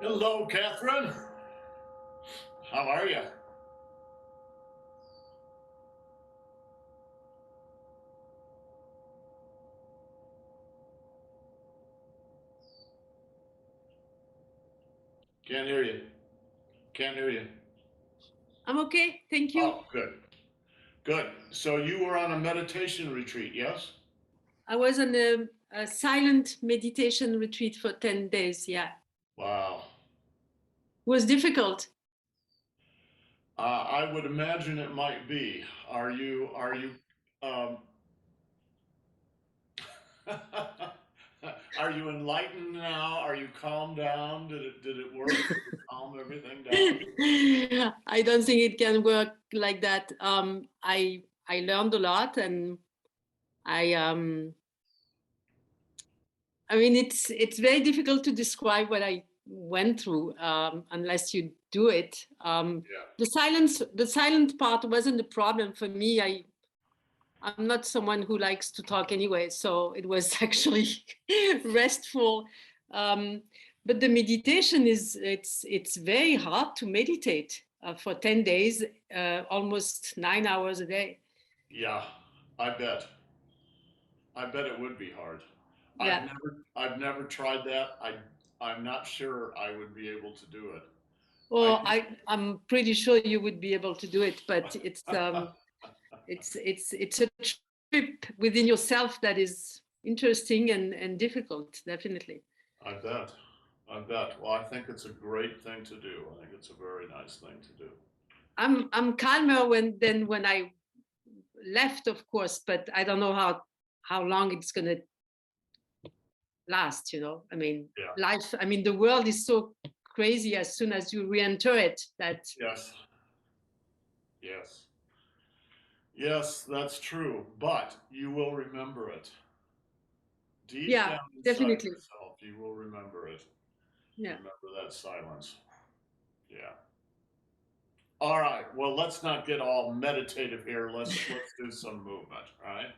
Hello, Catherine. How are you? Can't hear you. Can't hear you. I'm okay, thank you. Oh, good. Good. So you were on a meditation retreat, yes? I was on a silent meditation retreat for 10 days. Yeah, it Wow. was difficult. I would imagine it might be. Are you, um, are you enlightened now? Are you calmed down? Did it work? Did it calm everything down? I don't think it can work like that. I learned a lot, and I I mean it's very difficult to describe what I went through unless you do it. Yeah. The silent part wasn't the problem for me. I'm not someone who likes to talk anyway, so it was actually restful. Um, but the meditation it's very hard to meditate for 10 days, almost 9 hours a day. Yeah. I bet. I bet it would be hard. I've Yeah. never I've never tried that. I'm not sure I would be able to do it. I Well, think I'm pretty sure you would be able to do it, but it's a trip within yourself that is interesting and difficult, definitely. I bet. I bet. Well, I think it's a great thing to do. I think it's a very nice thing to do. I'm calmer when I left, of course, but I don't know how long it's gonna last. I mean, Yeah. life. I mean, the world is so crazy as soon as you re-enter it that Yes. Yes. Yes, that's true. But you will remember it. Deep yeah, down inside definitely. yourself, you will remember it. Yeah. Remember that silence. Yeah. All right. Well, let's not get all meditative here. Let's do some movement, right?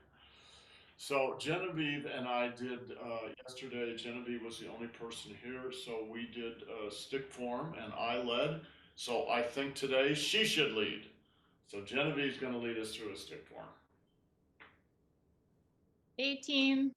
So Genevieve and I did yesterday. Genevieve was the only person here, so we did stick form, and I led. So I think today she should lead. So Genevieve's going to lead us through a stick form. 18.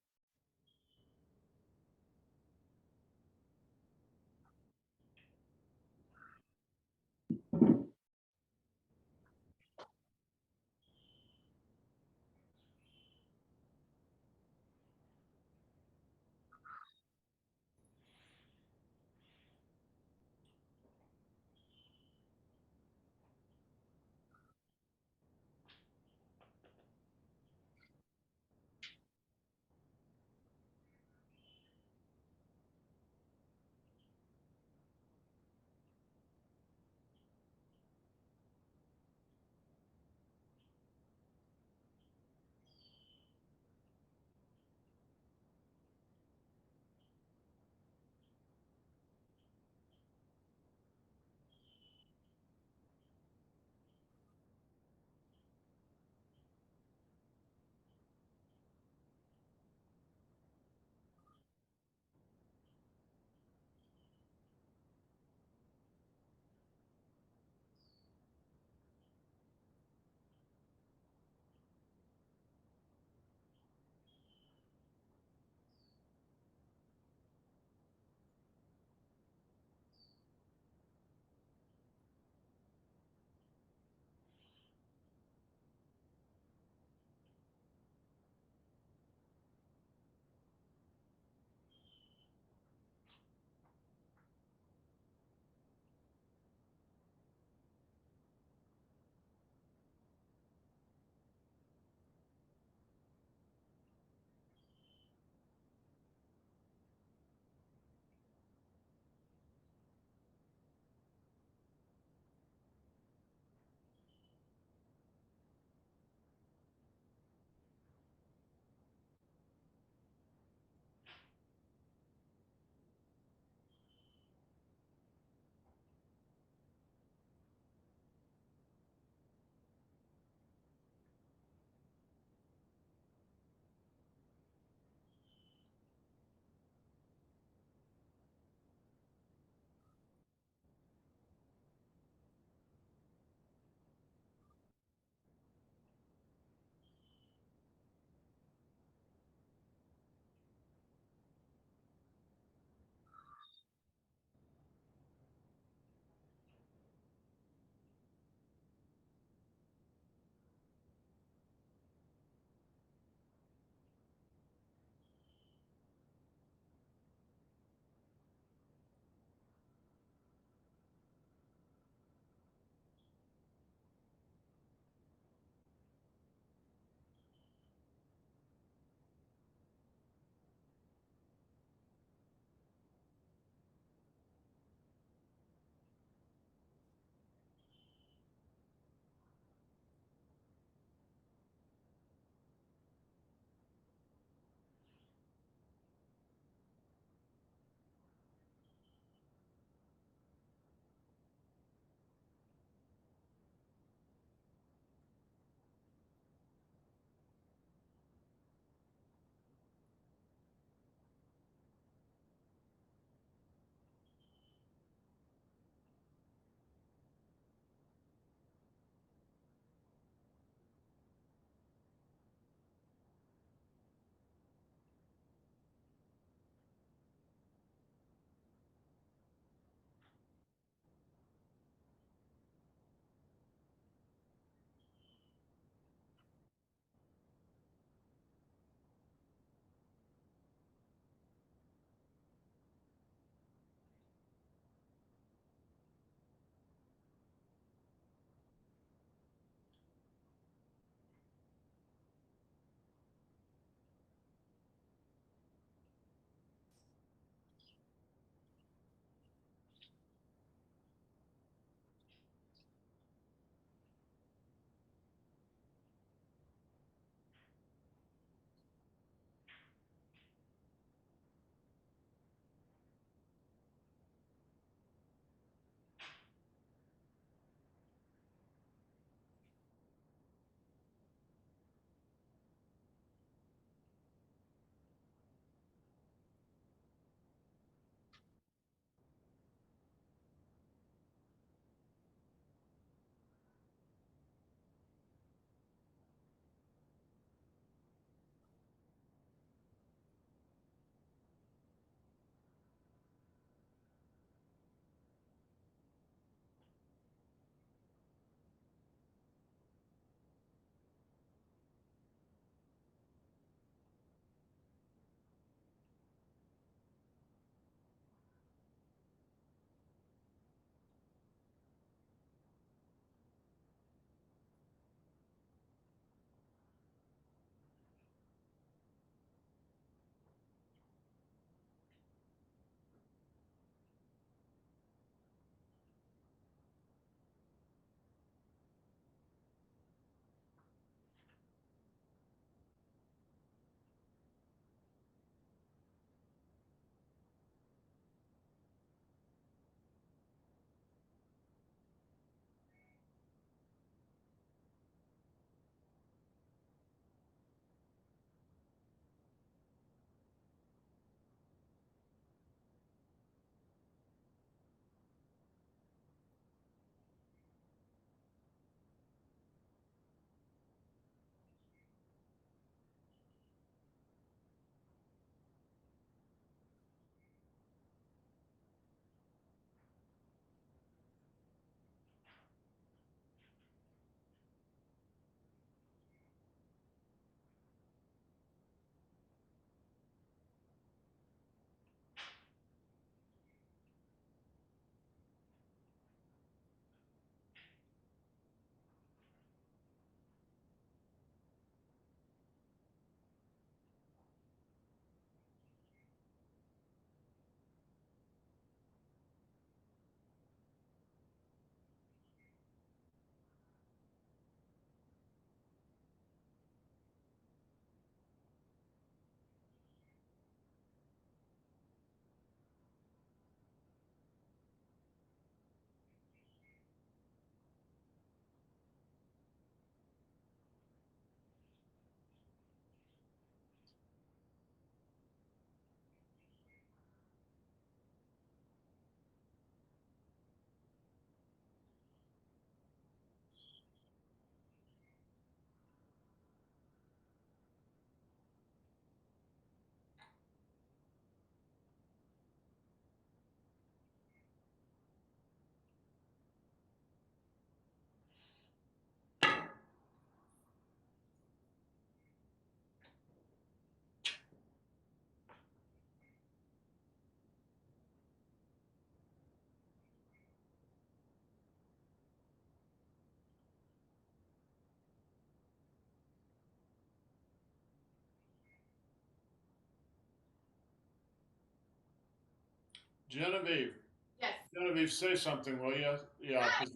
Genevieve, Yes. Genevieve, say something, will you? Yeah, because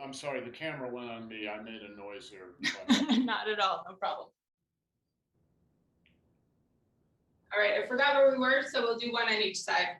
I'm sorry, the camera went on me. I made a noise here. Not at all, no problem. All right, I forgot where we were, so we'll do one on each side.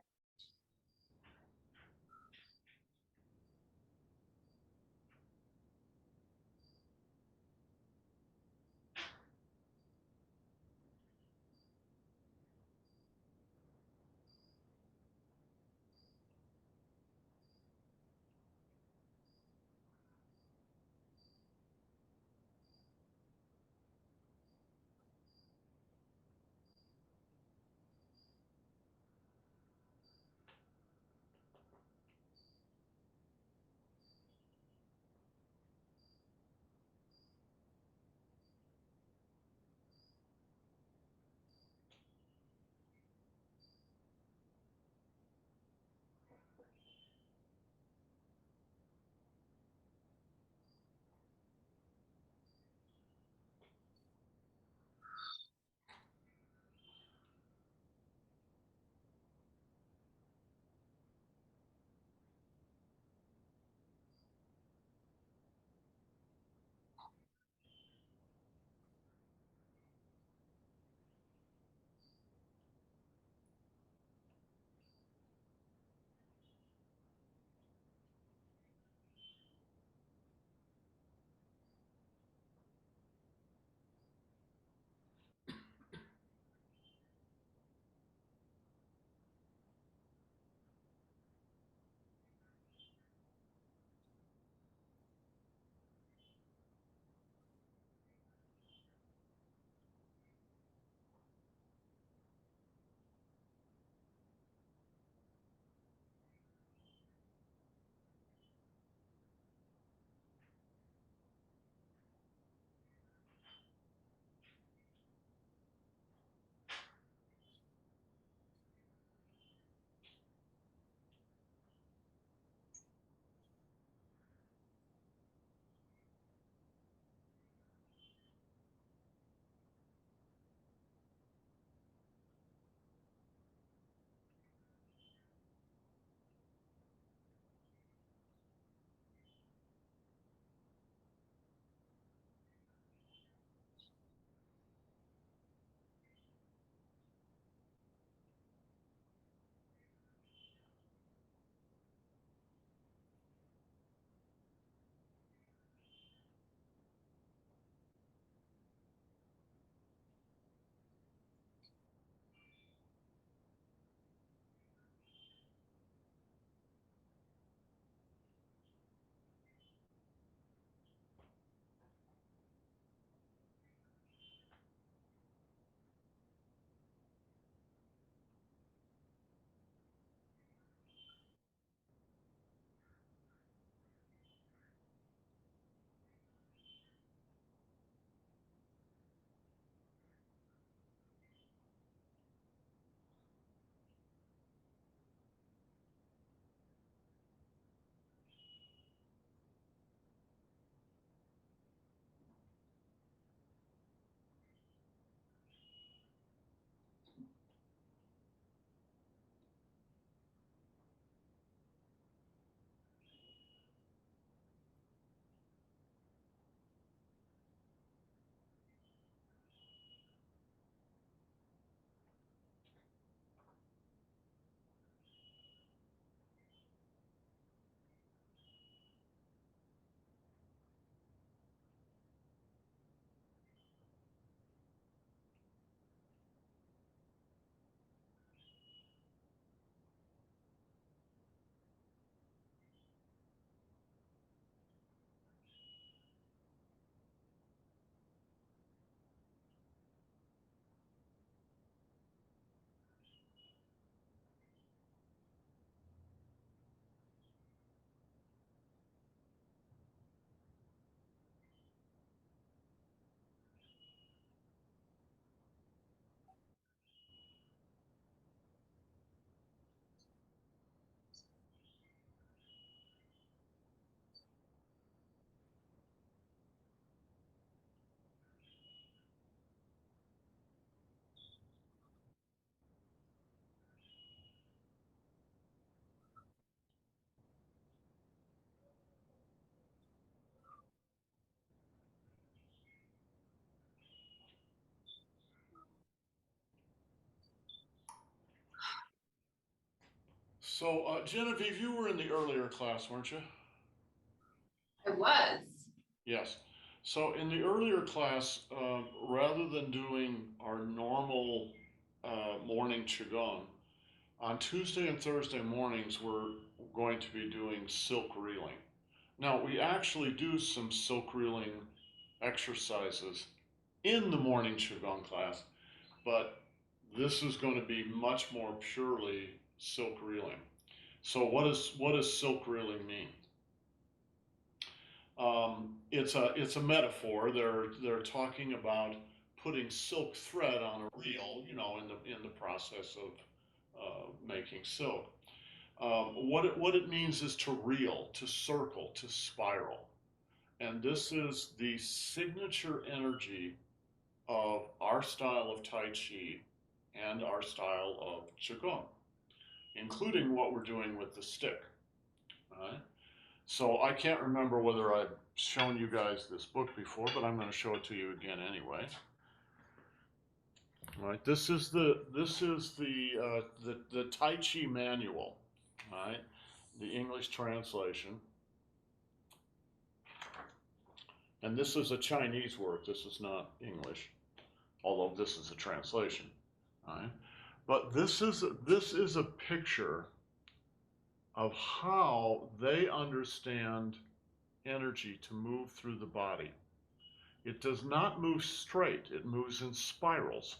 So, Genevieve, you were in the earlier class, weren't you? I was. Yes. So, in the earlier class, rather than doing our normal morning Qigong, on Tuesday and Thursday mornings, we're going to be doing silk reeling. Now, we actually do some silk reeling exercises in the morning Qigong class, but this is going to be much more purely silk reeling. So what does silk reeling mean? It's a metaphor. They're talking about putting silk thread on a reel, in the process of making silk. What it means is to reel, to circle, to spiral, and this is the signature energy of our style of Tai Chi and our style of Qigong, including what we're doing with the stick. Right? So I can't remember whether I've shown you guys this book before, but I'm going to show it to you again anyway. All right, this is the Tai Chi manual, all right, the English translation, and this is a Chinese work. This is not English, although this is a translation, all right. But this is a picture of how they understand energy to move through the body. It does not move straight, it moves in spirals.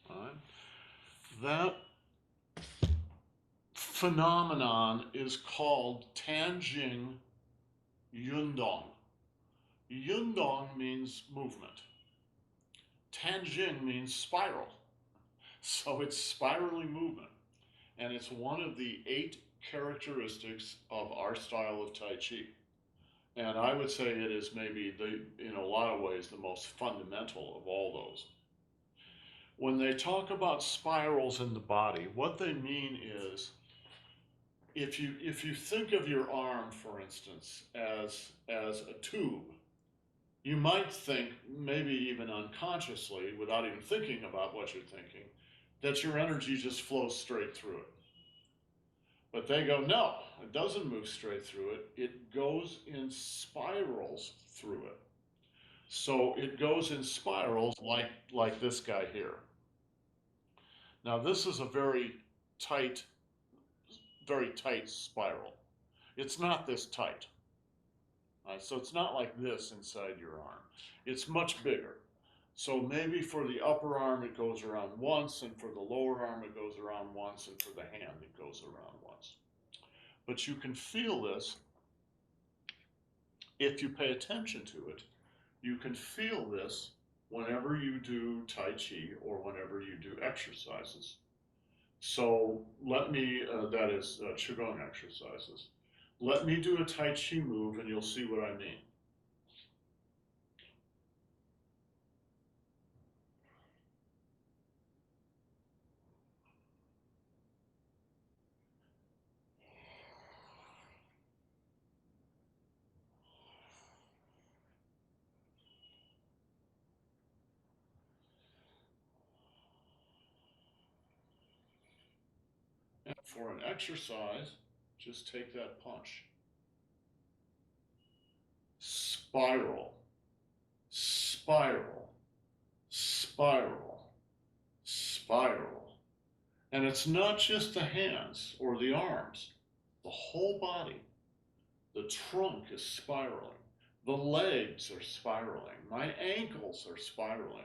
All right. That phenomenon is called Tanjing Yundong. Yundong means movement. Tanjing means spiral. So it's spiraling movement. And it's one of the 8 characteristics of our style of Tai Chi. And I would say it is maybe, in a lot of ways, the most fundamental of all those. When they talk about spirals in the body, what they mean is, if you think of your arm, for instance, as a tube, you might think, maybe even unconsciously, without even thinking about what you're thinking, that your energy just flows straight through it. But they go, no, it doesn't move straight through it. It goes in spirals through it. So it goes in spirals like this guy here. Now this is a very tight spiral. It's not this tight. So it's not like this inside your arm. It's much bigger. So maybe for the upper arm it goes around once, and for the lower arm it goes around once, and for the hand it goes around once. But you can feel this if you pay attention to it. You can feel this whenever you do Tai Chi or whenever you do exercises. So let me, that is Qigong exercises. Let me do a Tai Chi move and you'll see what I mean. And for an exercise, just take that punch. Spiral, spiral, spiral, spiral. And it's not just the hands or the arms, the whole body. The trunk is spiraling. The legs are spiraling. My ankles are spiraling.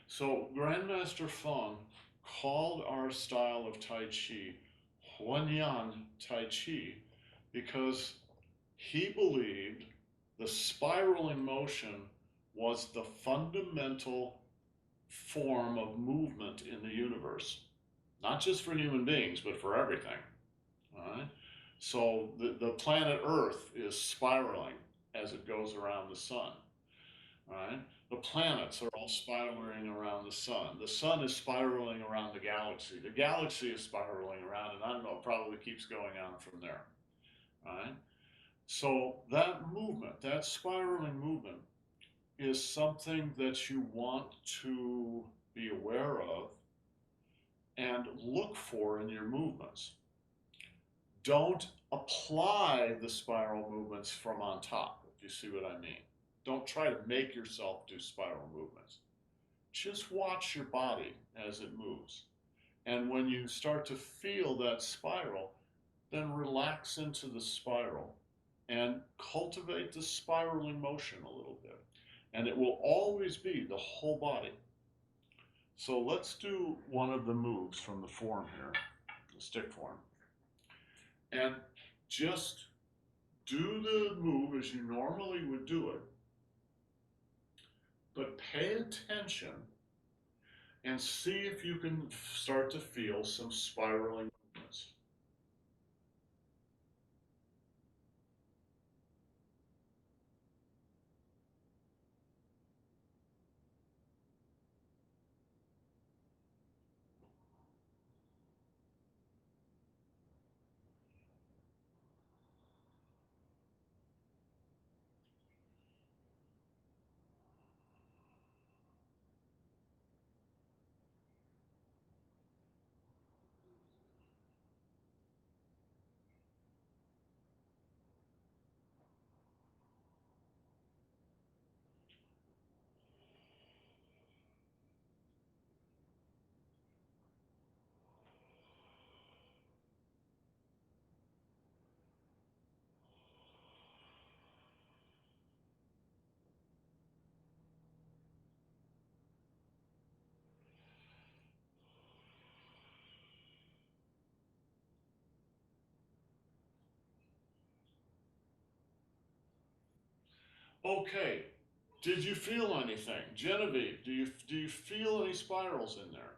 So Grandmaster Feng called our style of Tai Chi Huanyan Tai Chi because he believed the spiraling motion was the fundamental form of movement in the universe, not just for human beings, but for everything. All right? So the planet Earth is spiraling, as it goes around the sun. Right? The planets are all spiraling around the sun. The sun is spiraling around the galaxy. The galaxy is spiraling around, and I don't know, it probably keeps going on from there. Right? So that movement, that spiraling movement, is something that you want to be aware of and look for in your movements. Don't apply the spiral movements from on top, if you see what I mean. Don't try to make yourself do spiral movements. Just watch your body as it moves. And when you start to feel that spiral, then relax into the spiral and cultivate the spiraling motion a little bit. And it will always be the whole body. So let's do one of the moves from the form here, the stick form. And just do the move as you normally would do it, but pay attention and see if you can start to feel some spiraling movements. Okay, did you feel anything? Genevieve, do you feel any spirals in there?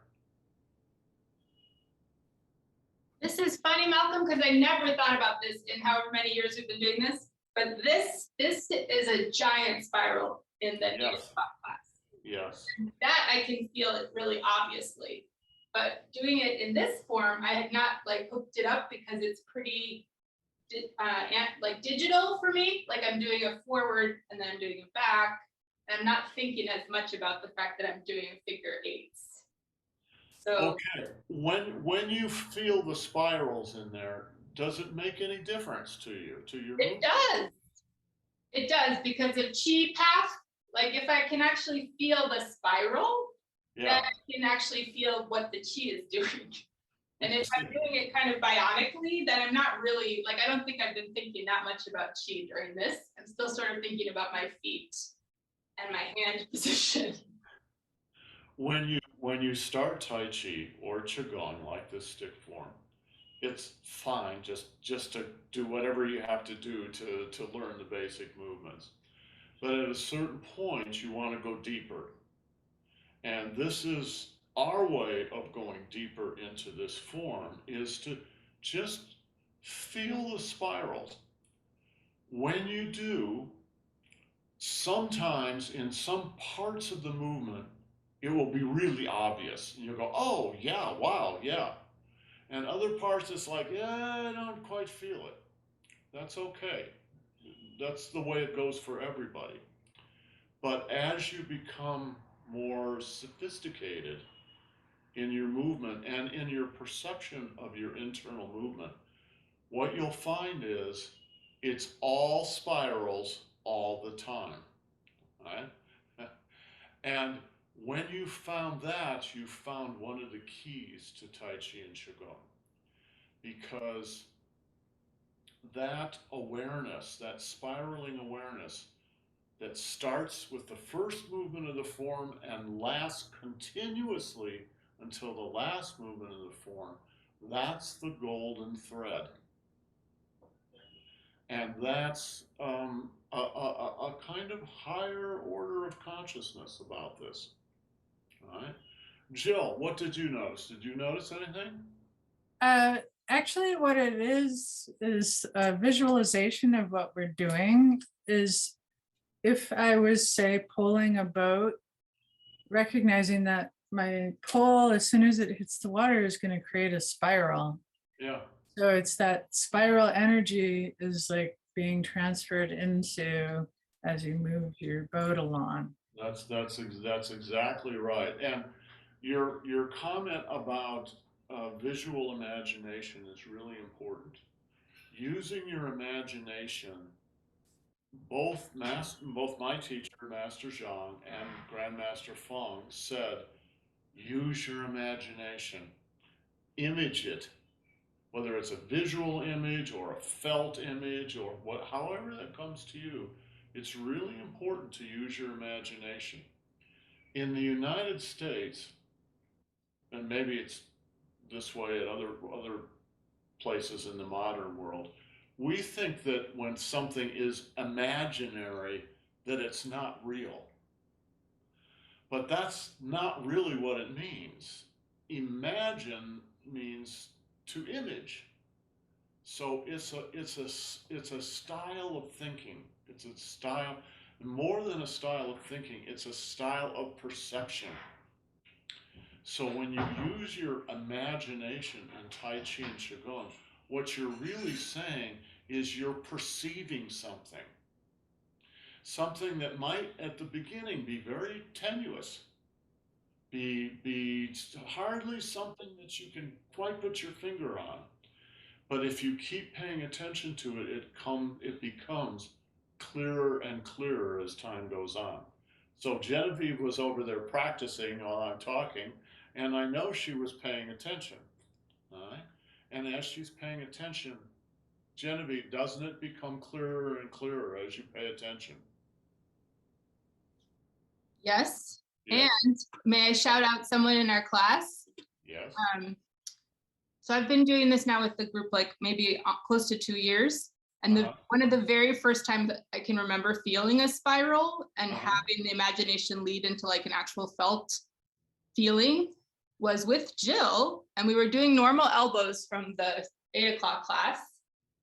This is funny, Malcolm, because I never thought about this in however many years we've been doing this. But this is a giant spiral in the Yes. spot class. Yes. That I can feel it really obviously. But doing it in this form, I had not like hooked it up because it's pretty like digital for me. Like I'm doing a forward and then I'm doing a back. And I'm not thinking as much about the fact that I'm doing a figure eights. So Okay, when you feel the spirals in there, does it make any difference to you, to your it movement? does. It does because of chi path. Like if I can actually feel the spiral, then Yeah. I can actually feel what the chi is doing. And if I'm doing it kind of bionically, then I'm not really, like, I don't think I've been thinking that much about chi during this. I'm still sort of thinking about my feet and my hand position. When you start Tai Chi or Qigong like this stick form, it's fine just to do whatever you have to do to learn the basic movements. But at a certain point, you want to go deeper. And this is our way of going deeper into this form, is to just feel the spirals. When you do, sometimes in some parts of the movement, it will be really obvious. You'll go, oh, yeah, wow, yeah. And other parts, it's like, yeah, I don't quite feel it. That's okay. That's the way it goes for everybody. But as you become more sophisticated in your movement and in your perception of your internal movement, what you'll find is it's all spirals all the time. Right? And when you found that, you found one of the keys to Tai Chi and Qigong. Because that awareness, that spiraling awareness that starts with the first movement of the form and lasts continuously until the last movement of the form, that's the golden thread. And that's a kind of higher order of consciousness about this. All right. Jill, what did you notice? Did you notice anything? Actually, what it is a visualization of what we're doing. Is if I was, say, pulling a boat, recognizing that my pole, as soon as it hits the water, is going to create a spiral. Yeah. So it's that spiral energy is like being transferred into as you move your boat along. That's exactly right. And your comment about visual imagination is really important. Using your imagination, both my teacher, Master Zhang, and Grandmaster Feng said, use your imagination, image it, whether it's a visual image or a felt image or however that comes to you. It's really important to use your imagination. In the United States, and maybe it's this way at other places in the modern world, we think that when something is imaginary, that it's not real. But that's not really what it means. Imagine means to image. So it's a style of thinking. It's a style, more than a style of thinking, it's a style of perception. So when you use your imagination in Tai Chi and Qigong, what you're really saying is you're perceiving something. Something that might at the beginning be very tenuous, be hardly something that you can quite put your finger on. But if you keep paying attention to it, it becomes clearer and clearer as time goes on. So Genevieve was over there practicing while I'm talking, and I know she was paying attention. All right? And as she's paying attention, Genevieve, doesn't it become clearer and clearer as you pay attention? Yes. Yes. And may I shout out someone in our class? Yes. So I've been doing this now with the group like maybe close to 2 years. And one of the very first times that I can remember feeling a spiral and having the imagination lead into like an actual felt feeling was with Jill. And we were doing normal elbows from the 8 o'clock class.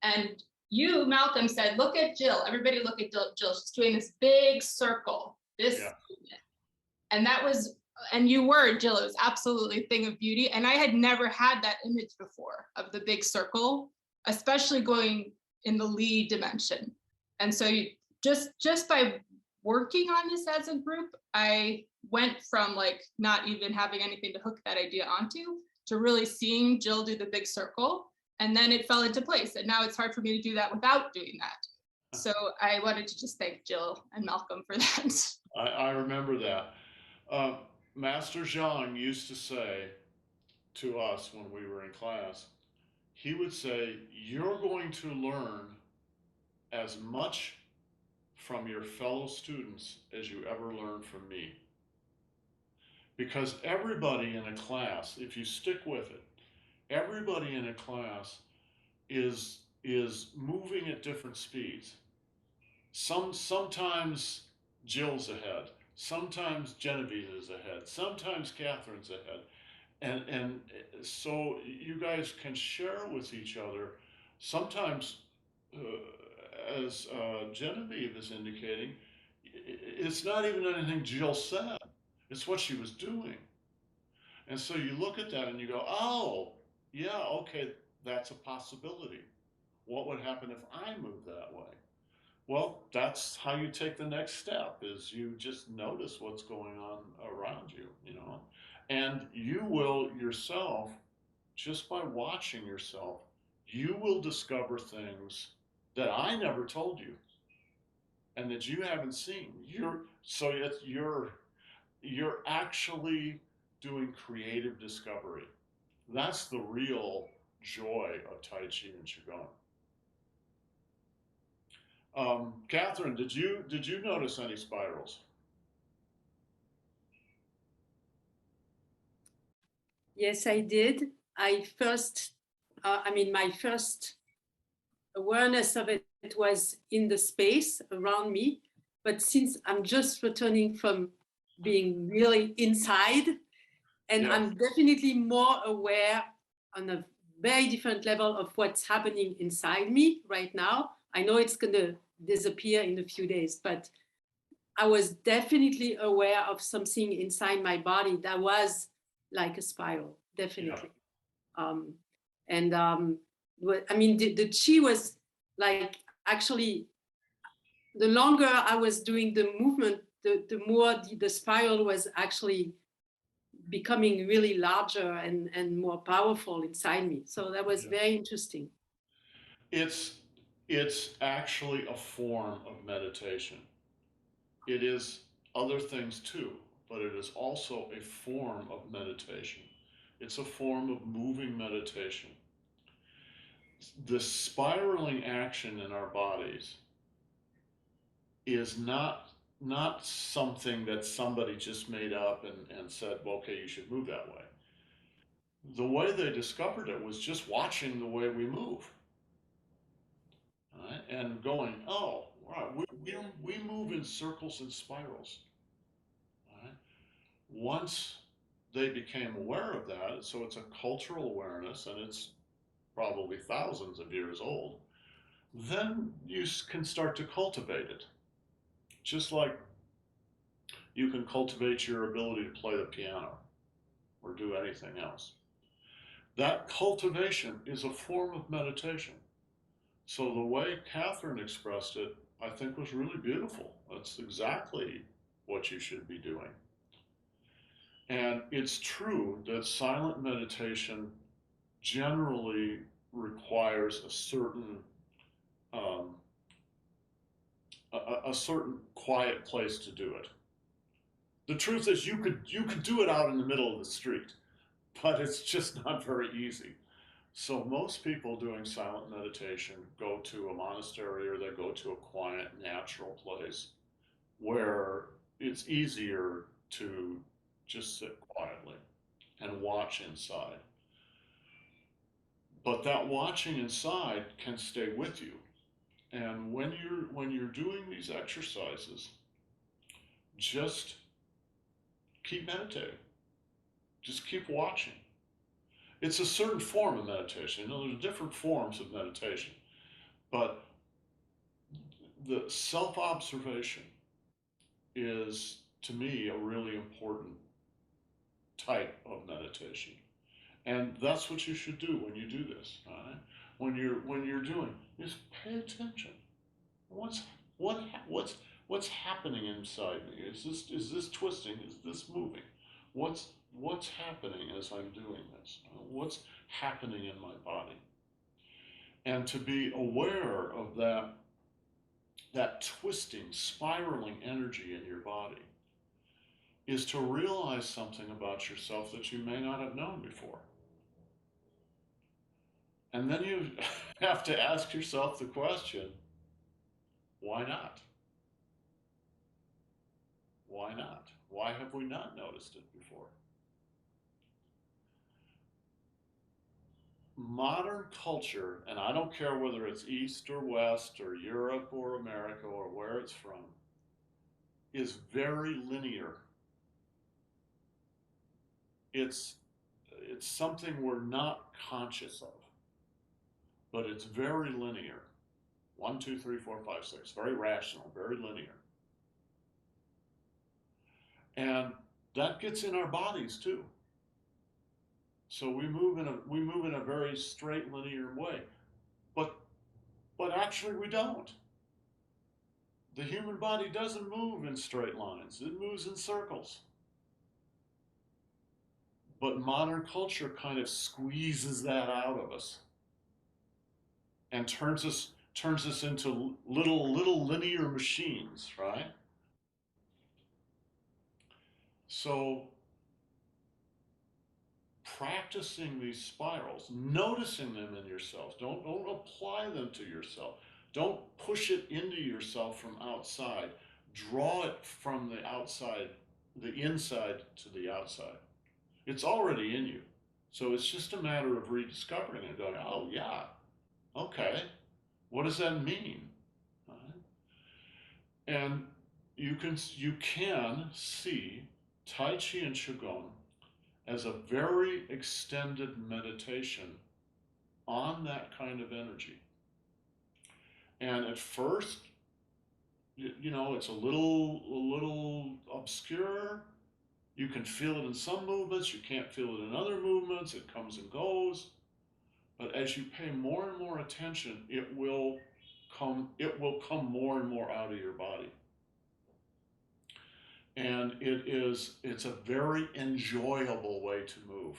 And you, Malcolm, said, look at Jill. Everybody look at Jill. She's doing this big circle, this movement. And that was, and you were, Jill, it was absolutely a thing of beauty. And I had never had that image before of the big circle, especially going in the Li dimension. And so you just by working on this as a group, I went from like not even having anything to hook that idea onto to really seeing Jill do the big circle. And then it fell into place. And now it's hard for me to do that without doing that. So I wanted to just thank Jill and Malcolm for that. I remember that. Master Zhang used to say to us when we were in class, he would say, you're going to learn as much from your fellow students as you ever learned from me. Because everybody in a class, if you stick with it, everybody in a class is moving at different speeds. Sometimes Jill's ahead. Sometimes Genevieve is ahead. Sometimes Catherine's ahead. And so you guys can share with each other. Sometimes, as Genevieve is indicating, it's not even anything Jill said. It's what she was doing. And so you look at that and you go, oh, yeah, okay, that's a possibility. What would happen if I moved that way? Well, that's how you take the next step, is you just notice what's going on around you, you know. And you will yourself, just by watching yourself, you will discover things that I never told you and that you haven't seen. You're actually doing creative discovery. That's the real joy of Tai Chi and Qigong. Catherine, did you notice any spirals? Yes, I did. My first awareness of it was in the space around me. But since I'm just returning from being really inside, and I'm definitely more aware on a very different level of what's happening inside me right now. I know it's going to disappear in a few days, but I was definitely aware of something inside my body that was like a spiral, definitely. And I mean, the chi was like, actually, the longer I was doing the movement, the more the spiral was actually becoming really larger and more powerful inside me. So that was very interesting. It's actually a form of meditation. It is other things too, but it is also a form of meditation. It's a form of moving meditation. The spiraling action in our bodies is not something that somebody just made up and said, well, okay, you should move that way. The way they discovered it was just watching the way we move, right? And going, oh, right, we move in circles and spirals, right? Once they became aware of that, so it's a cultural awareness and it's probably thousands of years old, then you can start to cultivate it. Just like you can cultivate your ability to play the piano or do anything else. That cultivation is a form of meditation. So the way Catherine expressed it, I think was really beautiful. That's exactly what you should be doing. And it's true that silent meditation generally requires a certain um, a certain quiet place to do it. The truth is, you could do it out in the middle of the street, but it's just not very easy. So most people doing silent meditation go to a monastery or they go to a quiet, natural place where it's easier to just sit quietly and watch inside. But that watching inside can stay with you. And when you're doing these exercises, just keep meditating. Just keep watching. It's a certain form of meditation. You know, there's different forms of meditation, but the self-observation is, to me, a really important type of meditation. And that's what you should do when you do this, right? When you're doing, just pay attention. What's what what's happening inside me? Is this twisting? Is this moving? What's happening as I'm doing this? What's happening in my body? And to be aware of that twisting, spiraling energy in your body is to realize something about yourself that you may not have known before. And then you have to ask yourself the question, why not? Why not? Why have we not noticed it before? Modern culture, and I don't care whether it's East or West or Europe or America or where it's from, is very linear. It's something we're not conscious of, but it's very linear. 1, 2, 3, 4, 5, 6. Very rational, very linear. And that gets in our bodies too. So we move in a very straight, linear way. But actually we don't. The human body doesn't move in straight lines. It moves in circles. But modern culture kind of squeezes that out of us and turns us into little linear machines, right? So practicing these spirals, noticing them in yourself. Don't apply them to yourself. Don't push it into yourself from outside. Draw it from the outside, the inside to the outside. It's already in you. So it's just a matter of rediscovering it, going, oh yeah, okay, what does that mean? Right? And you can see Tai Chi and Qigong as a very extended meditation on that kind of energy. And at first, you know, it's a little obscure. You can feel it in some movements, you can't feel it in other movements, it comes and goes. But as you pay more and more attention, it will come more and more out of your body. And it's a very enjoyable way to move.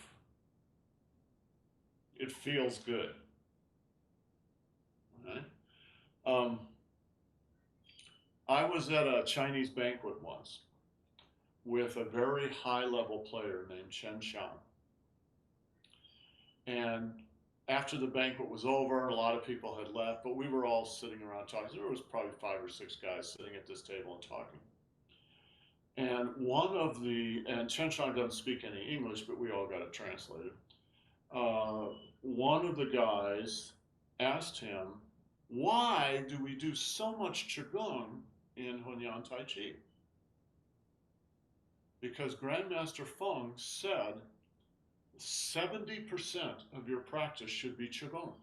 It feels good. Right? I was at a Chinese banquet once with a very high level player named Chen Xiang. And after the banquet was over, a lot of people had left, but we were all sitting around talking. There was probably 5 or 6 guys sitting at this table and talking. And and Chen Xiang doesn't speak any English, but we all got it translated. One of the guys asked him, why do we do so much Qigong in Hunyuan Tai Chi? Because Grandmaster Feng said 70% of your practice should be Qigong.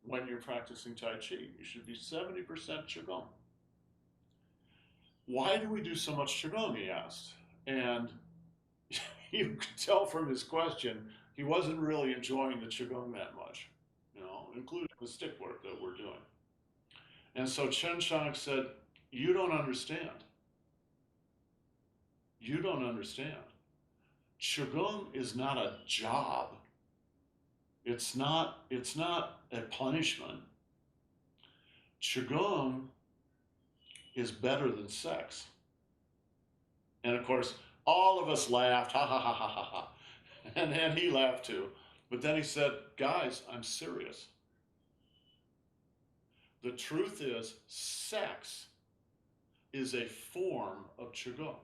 When you're practicing Tai Chi, you should be 70% Qigong. Why do we do so much Qigong, he asked. And you could tell from his question, he wasn't really enjoying the Qigong that much, you know, including the stick work that we're doing. And so Chen Xiang said, you don't understand. You don't understand. Qigong is not a job. It's not a punishment. Qigong is better than sex. And of course, all of us laughed, ha ha ha ha ha ha. And he laughed too. But then he said, guys, I'm serious. The truth is, sex is a form of Qigong.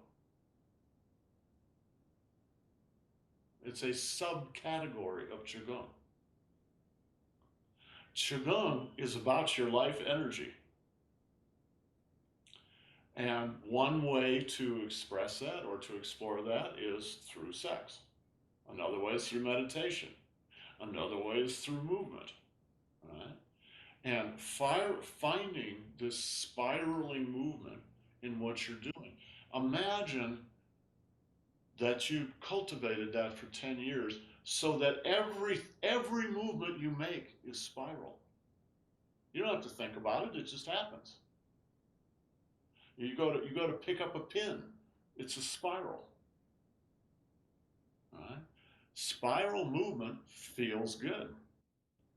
It's a subcategory of Qigong. Qigong is about your life energy. And one way to express that or to explore that is through sex. Another way is through meditation. Another way is through movement. Right? And finding this spiraling movement in what you're doing. Imagine that you cultivated that for 10 years so that every movement you make is spiral. You don't have to think about it, it just happens. You go to pick up a pin, it's a spiral. Right? Spiral movement feels good.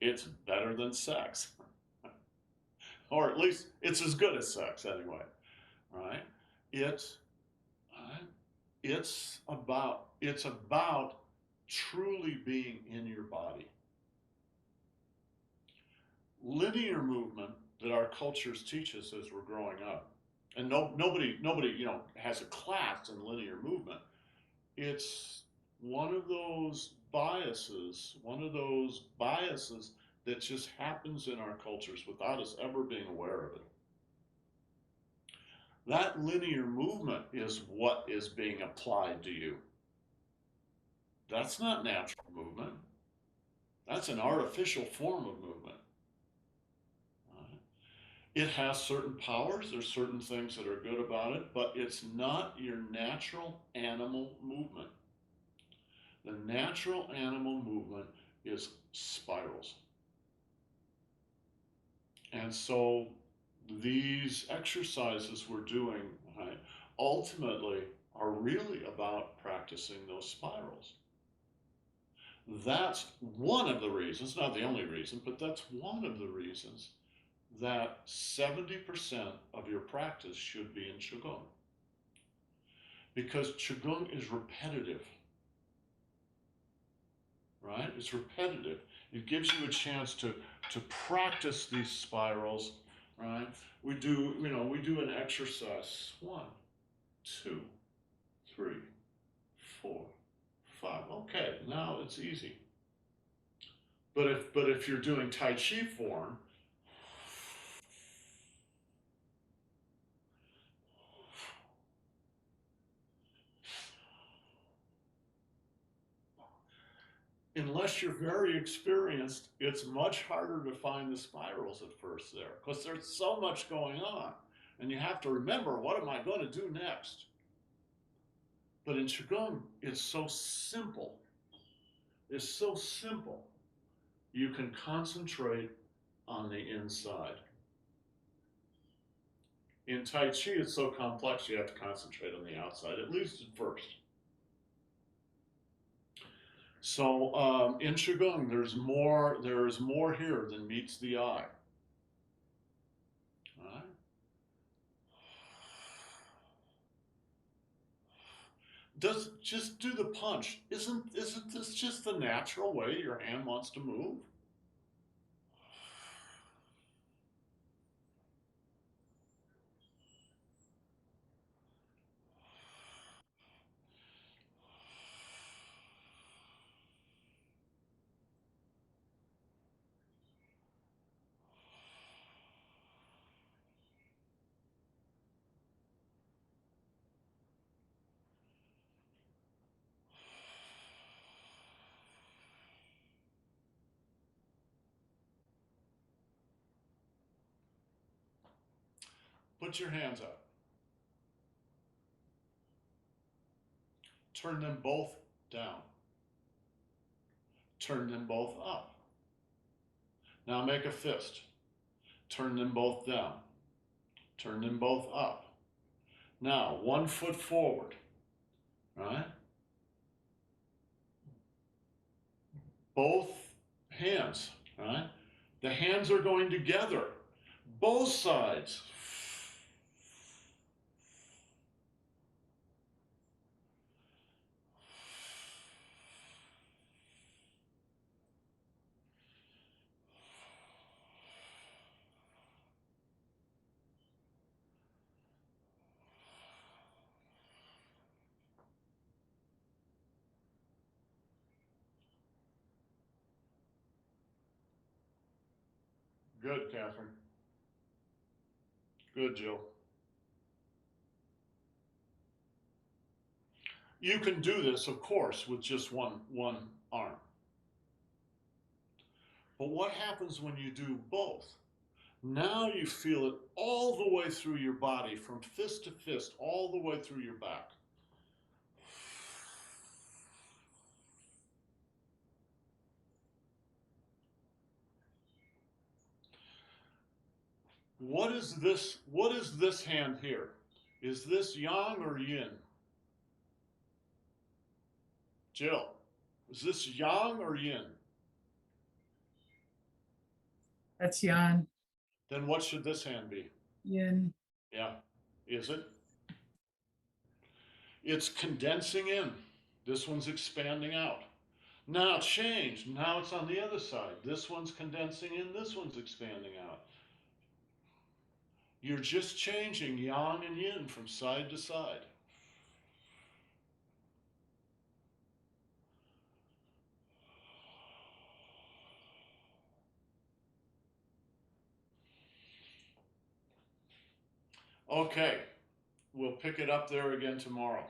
It's better than sex. Or at least it's as good as sex anyway. Right? It's about truly being in your body. Linear movement that our cultures teach us as we're growing up, and nobody has a class in linear movement. It's one of those biases that just happens in our cultures without us ever being aware of it. That linear movement is what is being applied to you. That's not natural movement. That's an artificial form of movement. It has certain powers, there's certain things that are good about it, but it's not your natural animal movement. The natural animal movement is spirals. And so these exercises we're doing, right, ultimately are really about practicing those spirals. That's one of the reasons, not the only reason, but that's one of the reasons that 70% of your practice should be in Qigong. Because Qigong is repetitive, right? It's repetitive. It gives you a chance to practice these spirals, right? We do an exercise, 1, 2, 3, 4, 5. Okay, now it's easy. But if you're doing Tai Chi form, in unless you're very experienced, it's much harder to find the spirals at first there because there's so much going on. And you have to remember, what am I going to do next? But in Qigong, it's so simple. It's so simple. You can concentrate on the inside. In Tai Chi, it's so complex, you have to concentrate on the outside, at least at first. So in Qigong, there's more here than meets the eye. All right? Just do the punch. Isn't this just the natural way your hand wants to move? Put your hands up. Turn them both down. Turn them both up. Now make a fist. Turn them both down. Turn them both up. Now, 1 foot forward, right? Both hands, right? The hands are going together, both sides. Good, Catherine. Good, Jill. You can do this, of course, with just one arm. But what happens when you do both? Now you feel it all the way through your body, from fist to fist, all the way through your back. What is this hand here? Is this yang or yin? Jill, is this yang or yin? That's yan. Then what should this hand be? Yin. Yeah, is it? It's condensing in. This one's expanding out. Now change. Now it's on the other side. This one's condensing in. This one's expanding out. You're just changing yang and yin from side to side. Okay, we'll pick it up there again tomorrow.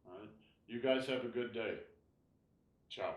All right. You guys have a good day. Ciao.